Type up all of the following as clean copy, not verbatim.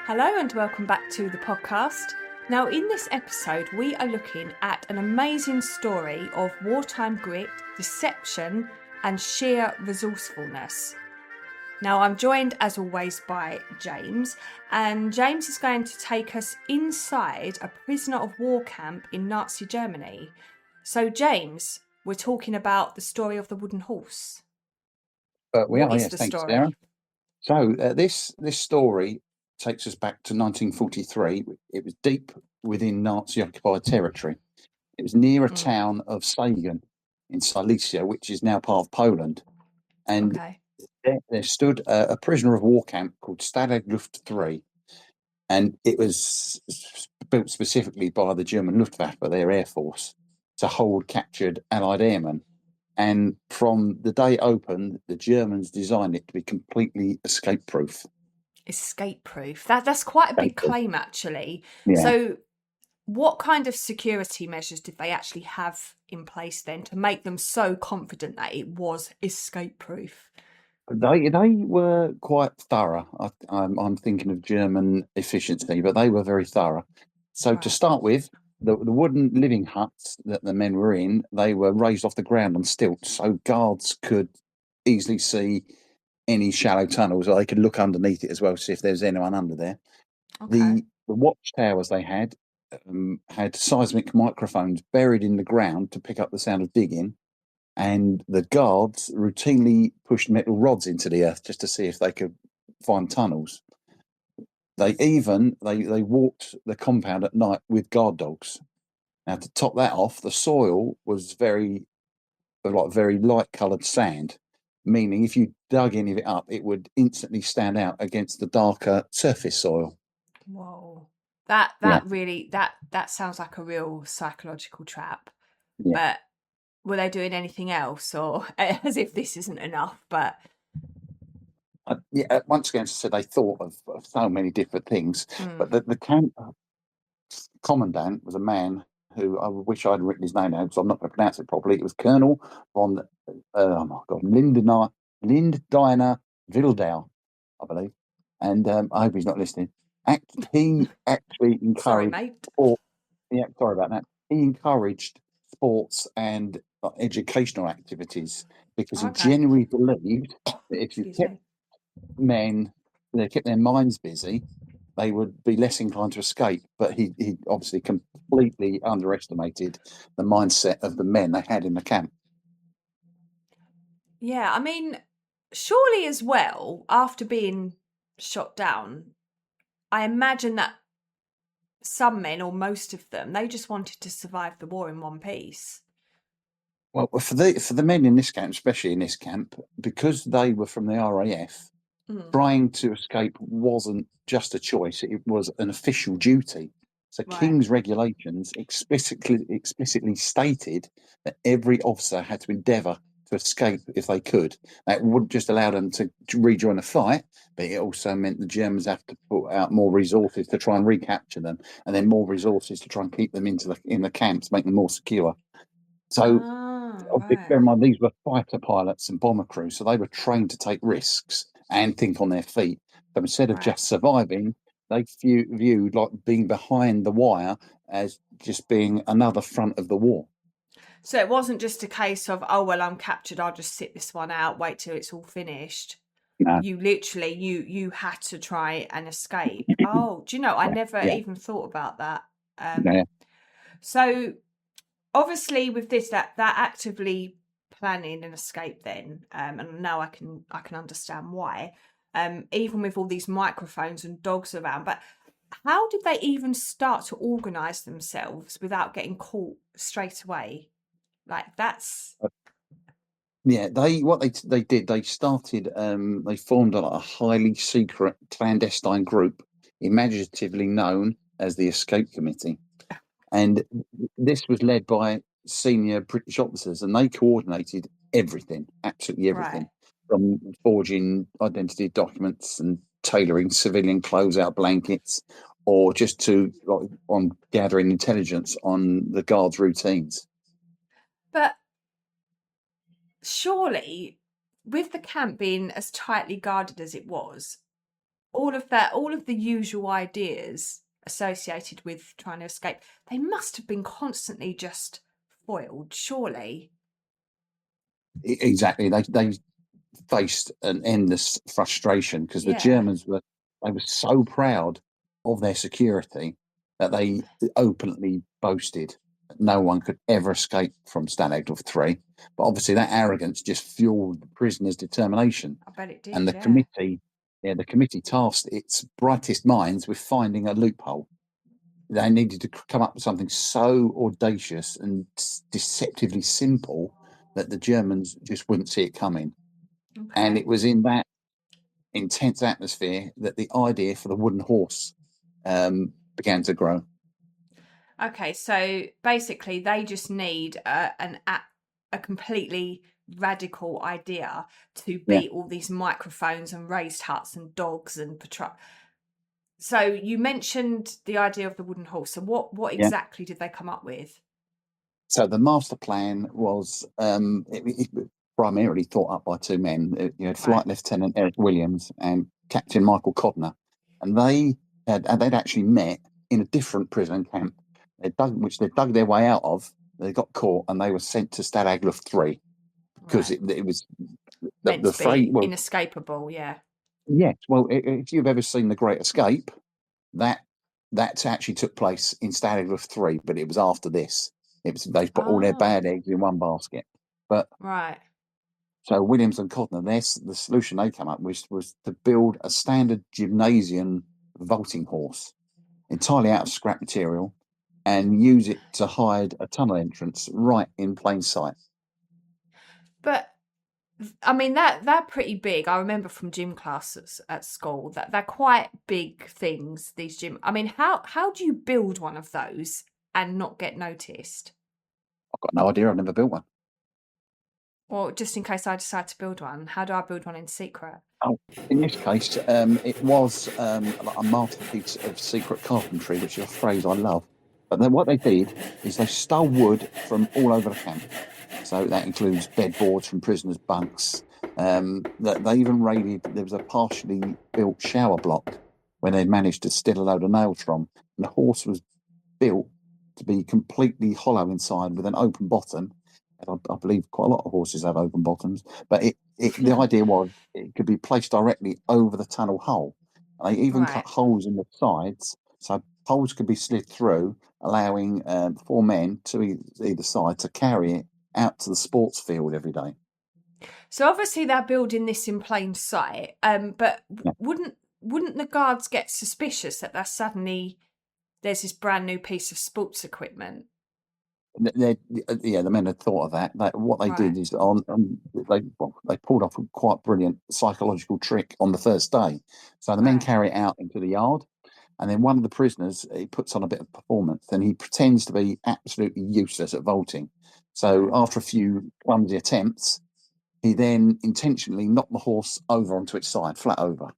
Hello and welcome back to the podcast. Now, in this episode, we are looking at an amazing story of wartime grit, deception, and sheer resourcefulness. Now, I'm joined as always by James, and James is going to take us inside a prisoner of war camp in Nazi Germany. So, James, we're talking about the story of the wooden horse. We What are, is yes. the Thanks, story? Sarah. So this story takes us back to 1943. It was deep within Nazi-occupied territory. It was near a town of Sagan in Silesia, which is now part of Poland. And Okay. there stood a prisoner of war camp called Stalag Luft III. And it was built specifically by the German Luftwaffe, their air force, to hold captured Allied airmen. And from the day it opened, the Germans designed it to be completely escape-proof. Escape-proof. That's quite a big claim, actually. Yeah. So what kind of security measures did they actually have in place then to make them so confident that it was escape-proof? They were quite thorough. I'm thinking of German efficiency, but they were very thorough. So to Right. start with, the wooden living huts that the men were in, they were raised off the ground on stilts, so guards could easily see any shallow tunnels, or they could look underneath it as well to see if there was anyone under there. Okay. The watchtowers they had seismic microphones buried in the ground to pick up the sound of digging, and the guards routinely pushed metal rods into the earth just to see if they could find tunnels. They walked the compound at night with guard dogs. Now, to top that off, the soil was very light coloured sand, meaning if you dug any of it up, it would instantly stand out against the darker surface soil. Whoa. That sounds like a real psychological trap. Yeah. But were they doing anything else, or as if this isn't enough? But Once again, as I said, they thought of so many different things. But the camp commandant was a man who I wish I'd written his name down because I'm not going to pronounce it properly. It was Colonel von, Lindiner Wildau, I believe. And I hope he's not listening. He actually encouraged. sorry, mate. Yeah, sorry about that. He encouraged sports and educational activities because he genuinely believed that if you kept they kept their minds busy, they would be less inclined to escape. But he obviously completely underestimated the mindset of the men they had in the camp. Yeah, I mean, surely as well, after being shot down, I imagine that some men, or most of them, they just wanted to survive the war in one piece. Well, for the men in this camp, especially in this camp, because they were from the RAF, trying to escape wasn't just a choice; it was an official duty. So, King's regulations explicitly stated that every officer had to endeavour to escape if they could. That wouldn't just allow them to rejoin the fight, but it also meant the Germans have to put out more resources to try and recapture them, and then more resources to try and keep them in the camps, make them more secure. So, bear in mind, these were fighter pilots and bomber crews, so they were trained to take risks and think on their feet. So instead of just surviving, they viewed like being behind the wire as just being another front of the war. So it wasn't just a case of, oh, well, I'm captured, I'll just sit this one out, wait till it's all finished. No. You literally, you had to try and escape. Oh, do you know, I never even thought about that. So obviously with this, that actively planning an escape then, and now I can understand why, even with all these microphones and dogs around, but how did they even start to organise themselves without getting caught straight away? Like that's they did, they started they formed a highly secret clandestine group imaginatively known as the Escape Committee, and this was led by senior British officers, and they coordinated everything, absolutely everything, from forging identity documents and tailoring civilian clothes out blankets, or just on gathering intelligence on the guards' routines. But surely, with the camp being as tightly guarded as it was, all of that, all of the usual ideas associated with trying to escape, they must have been constantly just foiled, surely. Exactly. They faced an endless frustration because the Yeah. Germans were so proud of their security that they openly boasted that no one could ever escape from Stalag Luft III. But obviously, that arrogance just fueled the prisoners' determination, I bet it and did, yeah. the committee tasked its brightest minds with finding a loophole. They needed to come up with something so audacious and deceptively simple that the Germans just wouldn't see it coming. And Okay. it was in that intense atmosphere that the idea for the wooden horse began to grow. Okay, so basically they just need a completely radical idea to Yeah. beat all these microphones and raised huts and dogs and patrol. So you mentioned the idea of the wooden horse. So what Yeah. exactly did they come up with? So the master plan was primarily thought up by two men. You had Right. Flight Lieutenant Eric Williams and Captain Michael Codner, and they'd actually met in a different prison camp, which they dug their way out of. They got caught and they were sent to Stalag Luft III because Right. it was Meant the to phrase. be Well, inescapable, yeah. yes. Well, if you've ever seen The Great Escape, that that actually took place in Stalag Luft III, but it was after this. It was they put all their Oh, bad eggs in one basket. But right. so Williams and Codner, the solution they came up with was to build a standard gymnasium vaulting horse entirely out of scrap material and use it to hide a tunnel entrance right in plain sight. But I mean they're pretty big. I remember from gym classes at school that they're quite big things, these gym. I mean, how do you build one of those and not get noticed? I've got no idea. I've never built one. Or just in case I decide to build one, how do I build one in secret? Oh, in this case, it was like a masterpiece of secret carpentry, which is a phrase I love. But then what they did is they stole wood from all over the camp. So that includes bedboards from prisoners' bunks. That they even raided. There was a partially built shower block where they managed to steal a load of nails from. And the horse was built to be completely hollow inside with an open bottom. And I believe quite a lot of horses have open bottoms, but the idea was it could be placed directly over the tunnel hole. They even Right. cut holes in the sides so holes could be slid through, allowing four men to either side to carry it out to the sports field every day. So obviously they're building this in plain sight. But Yeah. wouldn't the guards get suspicious that there's this brand new piece of sports equipment? Yeah, the men had thought of that. What they Right. did is they pulled off a quite brilliant psychological trick on the first day. So the men Right. carry it out into the yard, and then one of the prisoners he puts on a bit of performance, and he pretends to be absolutely useless at vaulting. So Right. after a few clumsy attempts, he then intentionally knocked the horse over onto its side, flat over.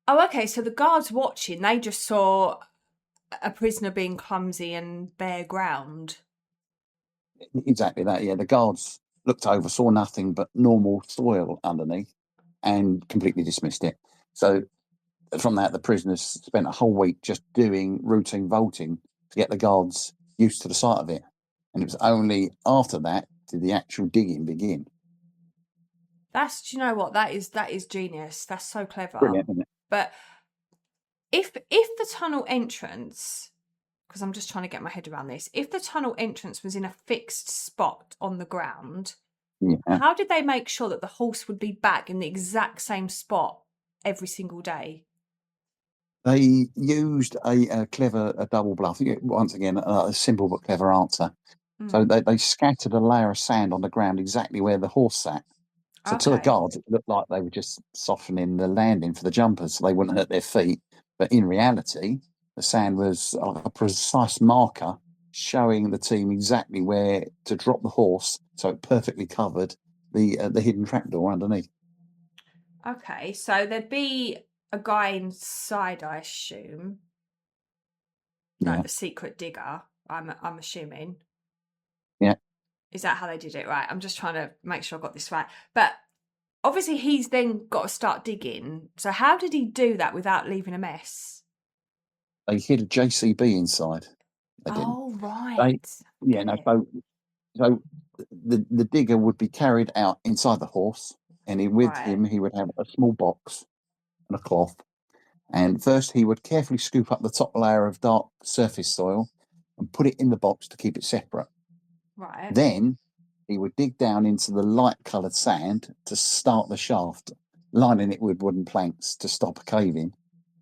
Oh, okay. So the guards watching, they just saw a prisoner being clumsy and bare ground. Exactly that. Yeah, the guards looked over, saw nothing but normal soil underneath, and completely dismissed it. So from that, the prisoners spent a whole week just doing routine vaulting to get the guards used to the sight of it. And it was only after that did the actual digging begin. Do you know what? That is genius. That's so clever. Brilliant, isn't it? But if the tunnel entrance, because I'm just trying to get my head around this, if the tunnel entrance was in a fixed spot on the ground, Yeah. how did they make sure that the horse would be back in the exact same spot every single day? They used a clever double bluff. Once again, a simple but clever answer. So Hmm. they scattered a layer of sand on the ground exactly where the horse sat. So to the Okay. guards, it looked like they were just softening the landing for the jumpers so they wouldn't hurt their feet. But in reality, the sand was a precise marker showing the team exactly where to drop the horse, so it perfectly covered the hidden trapdoor underneath. Okay. So there'd be a guy inside, I assume, like Yeah, the secret digger. I'm assuming. yeah. Is that how they did it? Right. I'm just trying to make sure I got this right. But obviously he's then got to start digging. So how did he do that without leaving a mess? They hid a JCB inside. They didn't. Oh, right. They Get no. it. So the digger would be carried out inside the horse, and with Right. him he would have a small box and a cloth. And first he would carefully scoop up the top layer of dark surface soil and put it in the box to keep it separate. Right. Then he would dig down into the light coloured sand to start the shaft, lining it with wooden planks to stop a cave-in.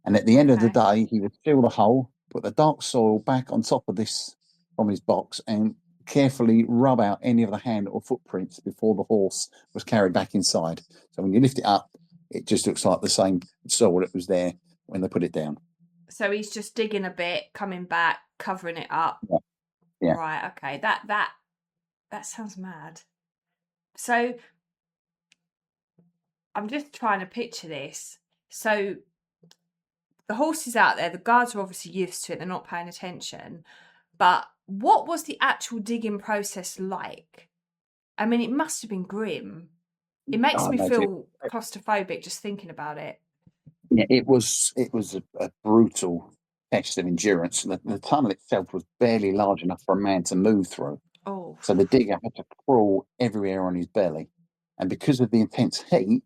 And at the end of the Okay. day, he would fill the hole, put the dark soil back on top of this from his box, and carefully rub out any of the hand or footprints before the horse was carried back inside. So when you lift it up, it just looks like the same soil that was there when they put it down. So he's just digging a bit, coming back, covering it up. Yeah. Yeah. Right. Okay. That sounds mad. So I'm just trying to picture this. So the horse is out there. The guards are obviously used to it. They're not paying attention. But what was the actual digging process like? I mean, it must have been grim. It makes I me imagine feel claustrophobic just thinking about it. Yeah, it was a brutal test of endurance. The tunnel itself was barely large enough for a man to move through. Oh, So the digger had to crawl everywhere on his belly. And because of the intense heat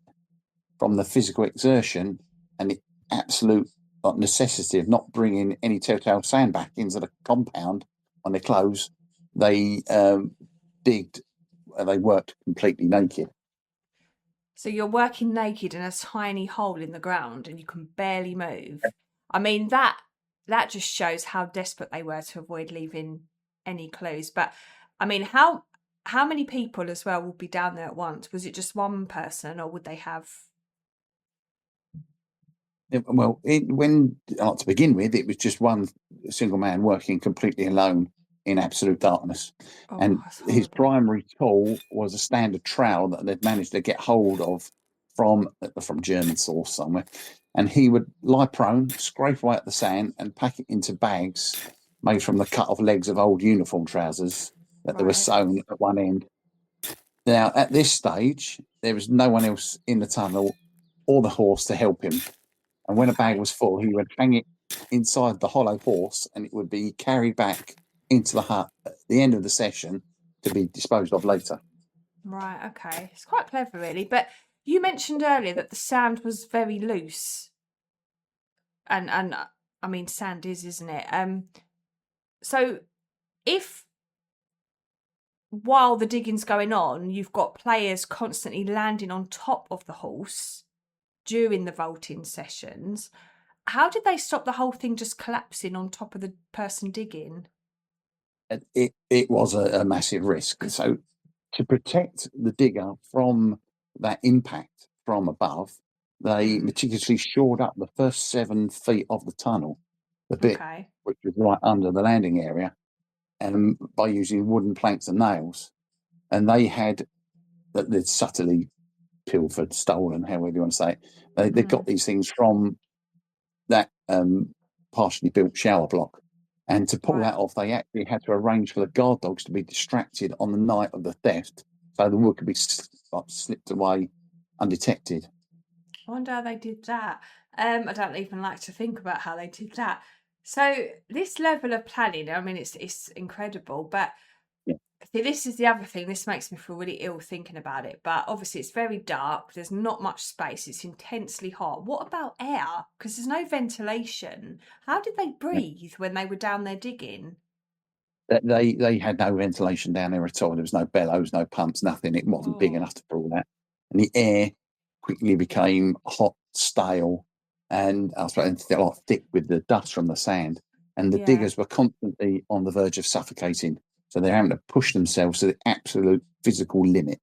from the physical exertion and the absolute necessity of not bringing any telltale sand back into the compound on their clothes, they digged, they worked completely naked. so you're working naked in a tiny hole in the ground and you can barely move. I mean, that just shows how desperate they were to avoid leaving any clues. But I mean, how many people as well would be down there at once? Was it just one person, or would they have? Well, to begin with, it was just one single man working completely alone in absolute darkness. Oh, And that's his horrible. primary tool was a standard trowel that they'd managed to get hold of from German source somewhere. And he would lie prone, scrape away at the sand, and pack it into bags made from the cut off legs of old uniform trousers that they were Right. sewn at one end. Now, at this stage, there was no one else in the tunnel or the horse to help him, and when a bag Okay. was full, he would hang it inside the hollow horse and it would be carried back into the hut at the end of the session to be disposed of later. Right. Okay. It's quite clever, really. But you mentioned earlier that the sand was very loose, and I mean, sand is, isn't it? So if while the digging's going on, you've got players constantly landing on top of the horse during the vaulting sessions, how did they stop the whole thing just collapsing on top of the person digging? It was a massive risk. So, to protect the digger from that impact from above, they Mm, meticulously shored up the first 7 feet of the tunnel, the bit okay. which was right under the landing area, and by using wooden planks and nails. And they had that they'd subtly pilfered, stolen, however you want to say it. They got Mm, these things from that partially built shower block. And to pull right. that off, they actually had to arrange for the guard dogs to be distracted on the night of the theft so the wood could be slipped away undetected. I wonder how they did that. I don't even like to think about how they did that. So this level of planning, I mean, it's incredible. But Yeah. see, this is the other thing. This makes me feel really ill thinking about it. But obviously, it's very dark. There's not much space. It's intensely hot. What about air? Because there's no ventilation. How did they breathe when they were down there digging? They had no ventilation down there at all. There was no bellows, no pumps, nothing. It wasn't big Oh, enough for all that. And the air quickly became hot, stale, and I suppose a lot thick with the dust from the sand. And the yeah. diggers were constantly on the verge of suffocating. So they're having to push themselves to the absolute physical limit.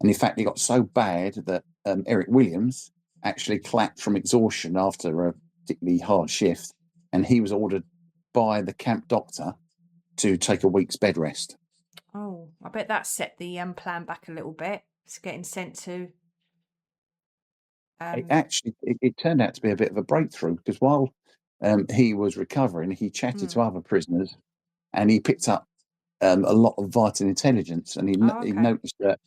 And in fact, it got so bad that Eric Williams actually clapped from exhaustion after a particularly hard shift. And he was ordered by the camp doctor to take a week's bed rest. Oh, I bet that set the plan back a little bit. It's getting sent to. It Um, actually it turned out to be a bit of a breakthrough because while he was recovering, he chatted hmm. to other prisoners and he picked up a lot of vital intelligence. And Oh, he okay. noticed that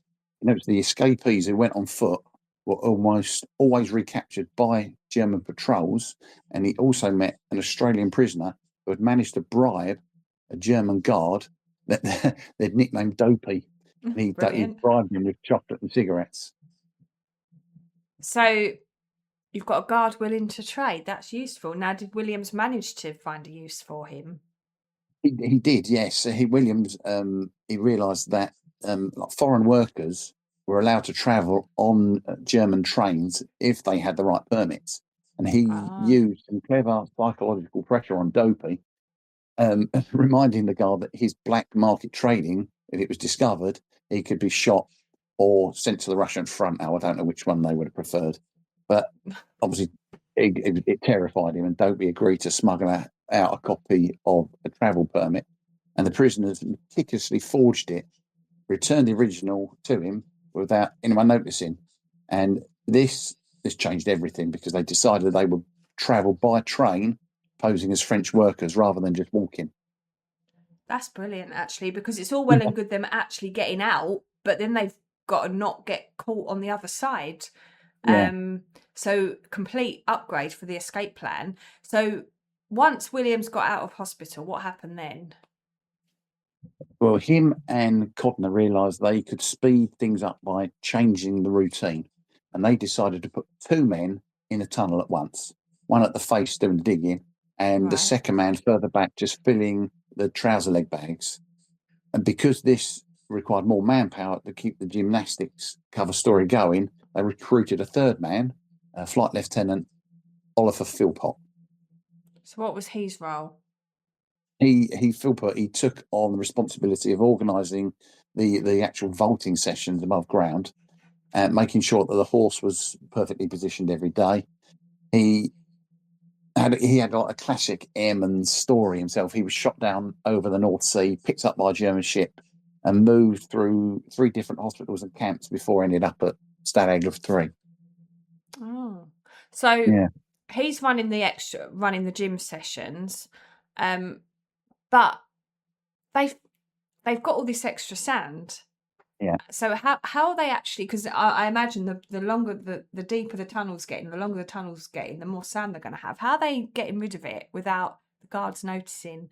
he noticed the escapees who went on foot were almost always recaptured by German patrols, and he also met an Australian prisoner who had managed to bribe a German guard that they'd nicknamed Dopey. And he Brilliant. bribed him with chocolate and cigarettes. So you've got a guard willing to trade. That's useful. Now, did Williams manage to find a use for him? He did, yes. Williams he realised that like foreign workers were allowed to travel on German trains if they had the right permits, and he Ah. used some clever psychological pressure on Dopey, reminding the guard that his black market trading, if it was discovered, he could be shot or sent to the Russian front. Now, I don't know which one they would have preferred, but obviously it terrified him, and Dopey agreed to smuggle out a copy of a travel permit, and the prisoners meticulously forged it, returned the original to him without anyone noticing. And this changed everything, because they decided they would travel by train, posing as French workers rather than just walking. That's brilliant, actually, because it's all well and good them actually getting out, but then they've got to not get caught on the other side. Yeah. So complete upgrade for the escape plan. So once Williams got out of hospital, what happened then? Well, him and Codner realised they could speed things up by changing the routine, and they decided to put two men in a tunnel at once, one at the face doing the digging, and the Right. second man further back just filling the trouser leg bags. And because this required more manpower to keep the gymnastics cover story going, they recruited a third man, Flight Lieutenant Oliver Philpott. So what was his role? Philpott, he took on the responsibility of organising the actual vaulting sessions above ground, and making sure that the horse was perfectly positioned every day. He had like a classic airman story himself. He was shot down over the North Sea, picked up by a German ship, and moved through 3 different hospitals and camps before ended up at Stalag Luft III. Oh, so Yeah, he's running the gym sessions, but they've got all this extra sand. yeah. So how are they actually? Because I imagine the longer the deeper the tunnel's getting, the longer the tunnel's getting, the more sand they're going to have. How are they getting rid of it without the guards noticing?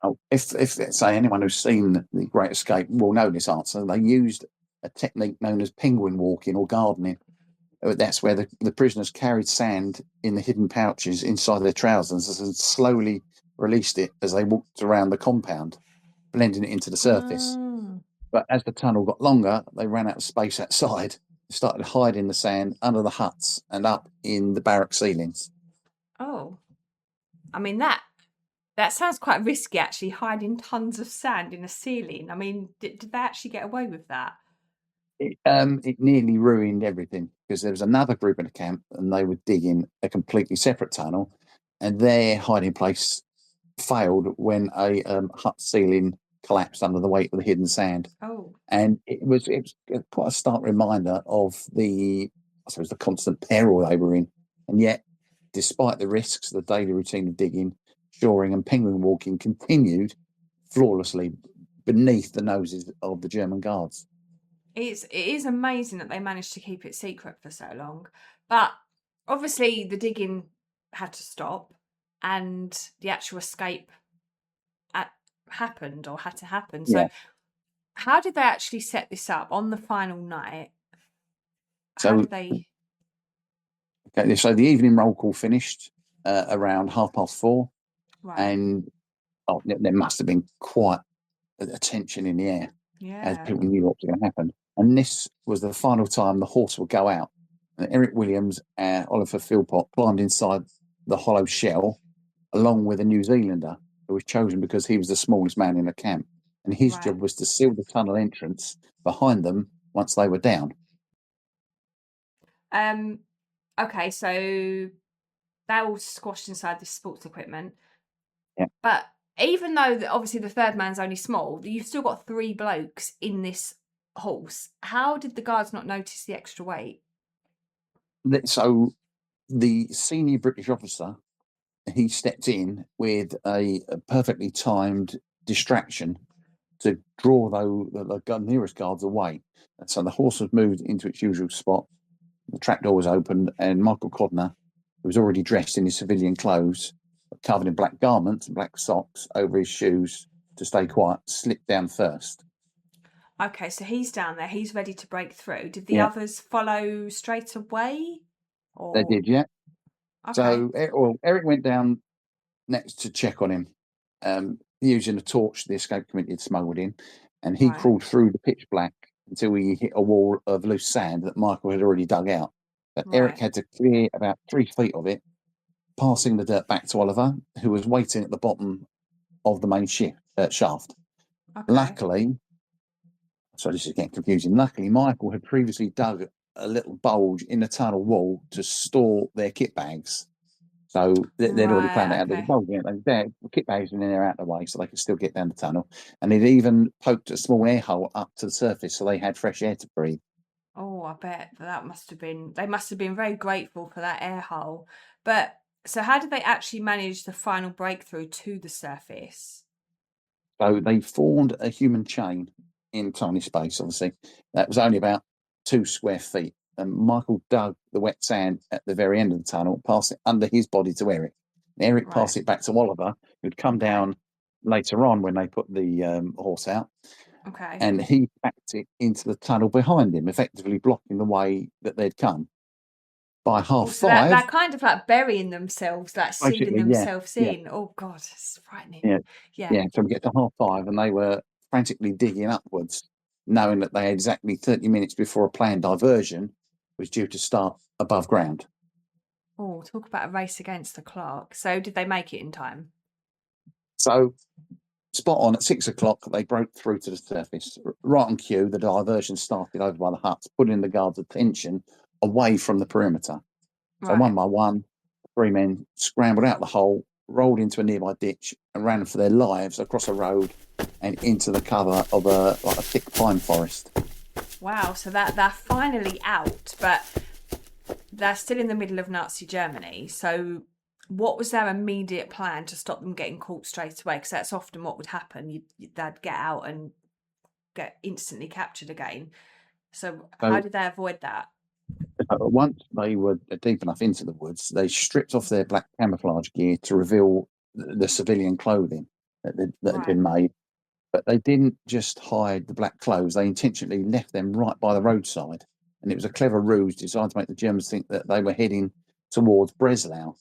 Oh, if say anyone who's seen The Great Escape will know this answer, they used a technique known as penguin walking or gardening. That's where the prisoners carried sand in the hidden pouches inside their trousers and slowly released it as they walked around the compound, blending it into the surface. Mm. But as the tunnel got longer, they ran out of space outside, started hiding the sand under the huts and up in the barrack ceilings. Oh, I mean that sounds quite risky, actually, hiding tons of sand in a ceiling. I mean, did they actually get away with that? It nearly ruined everything, because there was another group in the camp and they were digging a completely separate tunnel, and their hiding place failed when a hut ceiling collapsed under the weight of the hidden sand. Oh, And it was quite a stark reminder of I suppose, the constant peril they were in. And yet, despite the risks, the daily routine of digging, shoring, and penguin walking continued flawlessly beneath the noses of the German guards. it is amazing that they managed to keep it secret for so long. But obviously, the digging had to stop, and the actual escape happened or had to happen. Yeah. So, how did they actually set this up on the final night? How So, did they? okay, so the evening roll call finished around 4:30, Right. and there must have been quite a tension in the air, as Yeah. people knew what was going to happen. And this was the final time the horse would go out. And Eric Williams and Oliver Philpott climbed inside the hollow shell, along with a New Zealander who was chosen because he was the smallest man in the camp. And his Right. job was to seal the tunnel entrance behind them once they were down. Um. Okay. So they're all squashed inside this sports equipment. Yeah. But even though obviously the third man's only small, you've still got 3 blokes in this horse. How did the guards not notice the extra weight? So the senior British officer, he stepped in with a perfectly timed distraction to draw the nearest guards away. And so the horse was moved into its usual spot. The trapdoor was opened, and Michael Codner, who was already dressed in his civilian clothes, covered in black garments and black socks over his shoes to stay quiet, slipped down first. Okay, so he's down there. He's ready to break through. Did the Yeah, others follow straight away? they Or did, yeah. okay, So, Eric went down next to check on him, using a torch the escape committee had smuggled in, and he right, crawled through the pitch black until he hit a wall of loose sand that Michael had already dug out. But Eric right. had to clear about 3 feet of it, passing the dirt back to Oliver, who was waiting at the bottom of the main shaft. Okay. Luckily, so this is getting confusing. Luckily, Michael had previously dug a little bulge in the tunnel wall to store their kit bags. So they'd already planned it Right, out. There's a okay. bulge in it. Their kit bags in there out of the way, so they could still get down the tunnel. And they'd even poked a small air hole up to the surface, so they had fresh air to breathe. Oh, I bet that must have been, they must have been very grateful for that air hole. But so how did they actually manage the final breakthrough to the surface? So they formed a human chain in tiny space, obviously. That was only about 2 square feet. And Michael dug the wet sand at the very end of the tunnel, passed it under his body to Eric. And Eric Right. passed it back to Oliver, who'd come Okay. down later on when they put the horse out. Okay. And he packed it into the tunnel behind him, effectively blocking the way that they'd come. By half Oh, so that five, that kind of like burying themselves, like sealing basically, yeah, themselves yeah, in. Oh God, it's frightening. yeah, Yeah. yeah. So we get to half five, and they were frantically digging upwards, knowing that they had exactly 30 minutes before a planned diversion was due to start above ground. Oh, talk about a race against the clock. So did they make it in time? So, spot on at 6 o'clock, they broke through to the surface. Right on cue, the diversion started over by the huts, putting the guards' attention away from the perimeter. So, Right. one by one, 3 men scrambled out the hole, rolled into a nearby ditch, and ran for their lives across a road and into the cover of a thick pine forest. Wow. So that they're finally out, but they're still in the middle of Nazi Germany. So what was their immediate plan to stop them getting caught straight away? Because that's often what would happen. They'd get out and get instantly captured again. So how So, did they avoid that? once they were deep enough into the woods, they stripped off their black camouflage gear to reveal the civilian clothing that had Right. been made. But they didn't just hide the black clothes, they intentionally left them right by the roadside. And it was a clever ruse designed to make the Germans think that they were heading towards Breslau,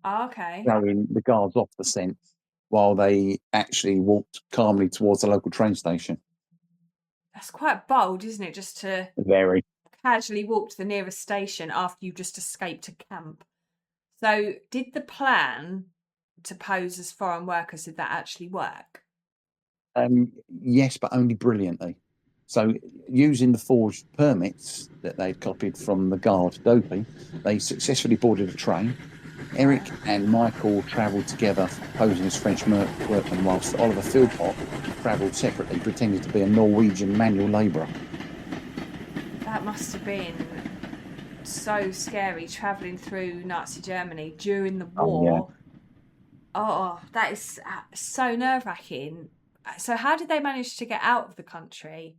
Oh, okay. throwing the guards off the scent while they actually walked calmly towards the local train station. That's quite bold, isn't it? Just to Very. casually walk to the nearest station after you've just escaped a camp. So, did the plan to pose as foreign workers, did that actually work? Yes, but only brilliantly. So, using the forged permits that they'd copied from the guard Dopey, they successfully boarded a train. Right. Eric and Michael travelled together, posing as French workmen, whilst Oliver Philpott travelled separately, pretending to be a Norwegian manual labourer. That must have been so scary travelling through Nazi Germany during the Oh, yeah. war. Oh, that is so nerve wracking. So, how did they manage to get out of the country?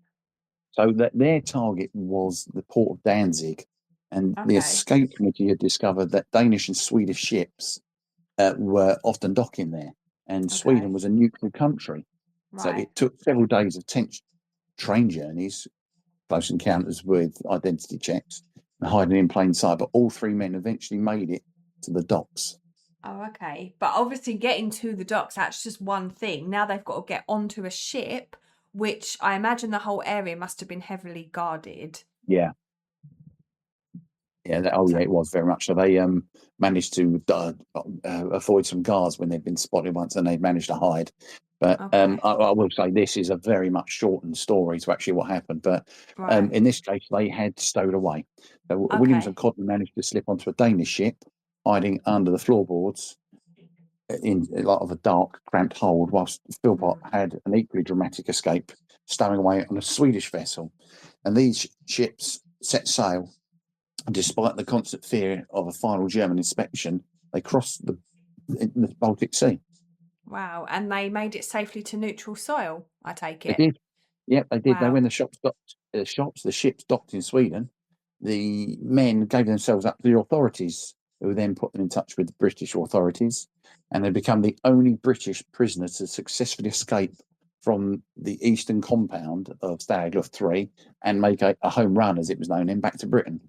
So that their target was the port of Danzig, and the Okay. escape committee had discovered that Danish and Swedish ships were often docking there, and Sweden Okay. was a neutral country. So Right. it took several days of tense train journeys, close encounters with identity checks, and hiding in plain sight. But all 3 men eventually made it to the docks. Oh, okay. But obviously, getting to the docks, that's just one thing. Now they've got to get onto a ship, which I imagine the whole area must have been heavily guarded. Yeah, yeah. Oh, So, yeah. It was very much so. They managed to avoid some guards when they'd been spotted once, and they'd managed to hide. But okay. I will say this is a very much shortened story to actually what happened. But Right. in this case, they had stowed away. So Williams and Okay. Codden managed to slip onto a Danish ship, hiding under the floorboards in a lot of a dark, cramped hold, whilst Philpott Mm. had an equally dramatic escape, stowing away on a Swedish vessel. And these ships set sail, and despite the constant fear of a final German inspection, they crossed the Baltic Sea. Wow. And they made it safely to neutral soil, I take They it. did. Yep, they did. They Wow. when the ships docked in Sweden, the men gave themselves up to the authorities, who then put them in touch with the British authorities, and they become the only British prisoner to successfully escape from the eastern compound of Stalag Luft III and make a home run, as it was known then, back to Britain.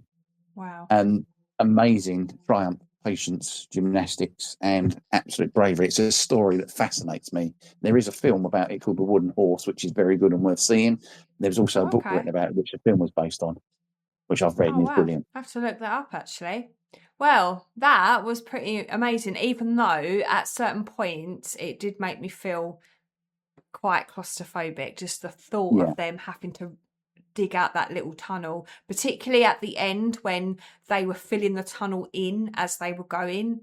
Wow. And amazing triumph, patience, gymnastics, and absolute bravery. It's a story that fascinates me. There is a film about it called The Wooden Horse, which is very good and worth seeing. There was also a book written about it, which the film was based on, which I've read Oh, and is wow. brilliant. I have to look that up, actually. Well, that was pretty amazing, even though at certain points it did make me feel quite claustrophobic, just the thought Yeah, of them having to dig out that little tunnel, particularly at the end when they were filling the tunnel in as they were going.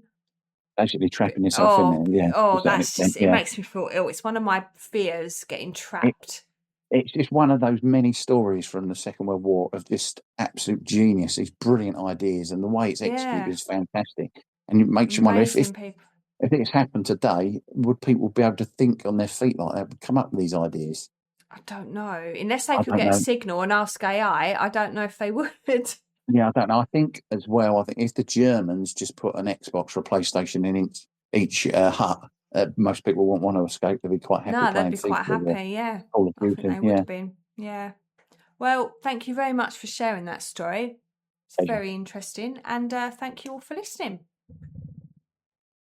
basically trapping yourself in there. Yeah, to a certain That's extent. just, it Yeah, makes me feel ill. It's one of my fears, getting trapped. it's just one of those many stories from the Second World War of just absolute genius, these brilliant ideas, and the way it's executed Yeah, is fantastic. And it makes you wonder amazing people. if it's happened today, would people be able to think on their feet like that, come up with these ideas? I don't know. Unless they I could don't get a know. signal and ask AI, I don't know if they would. Yeah, I don't know. I think as well, I think if the Germans just put an Xbox or a PlayStation in each hut, most people wouldn't want to escape. They'd be quite happy No, they'd playing be quite FIFA or happy. Yeah, Call of I think Duty. they would Yeah, have been. Yeah. Well, thank you very much for sharing that story. It's pleasure. very interesting. And thank you all for listening.